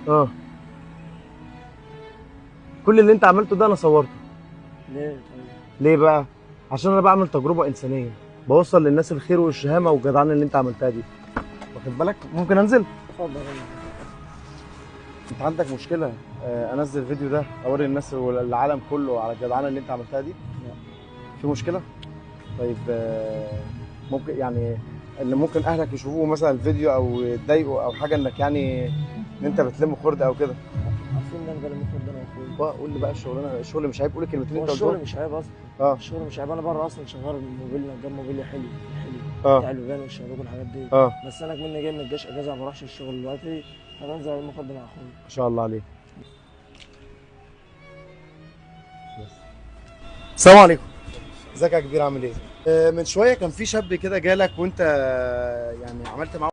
اه. كل اللي انت عملته ده انا صورته. ليه طيب؟ ليه بقى؟ عشان انا بعمل تجربه انسانيه، بوصل للناس الخير والشهامه والجدعنه اللي انت عملتها دي. واخد بالك؟ ممكن انزل؟ اتفضل يلا. انت عندك مشكله انزل الفيديو ده اوري الناس والعالم كله على الجدعنه اللي انت عملتها دي؟ لا. في مشكله؟ طيب ممكن يعني اللي ممكن اهلك يشوفوه مثلا الفيديو او يتضايقوا او حاجه انك يعني ان انت بتلم خرد او كده. عارفين ان انا بلم خد انا واخويا. بقى قول لي بقى الشغلانه، الشغل مش عيب؟ قول الكلمتين اللي هو انت قلتهم. الشغل مش عيب اصلا. اه. الشغل مش عيب، انا بره اصلا شغال موبيل نجار موبيليا حلو حلو اه. بتاع البيبان والشبابيك والحاجات دي. اه. بس انا كمان جاي من الجيش اجازه ما بروحش الشغل دلوقتي، فبنزل الم خد مع اخويا. ما شاء الله عليك. السلام عليكم. ازيك يا كبير؟ عامل ايه؟ من شويه كان في شاب كده جالك وانت يعني عملت معاه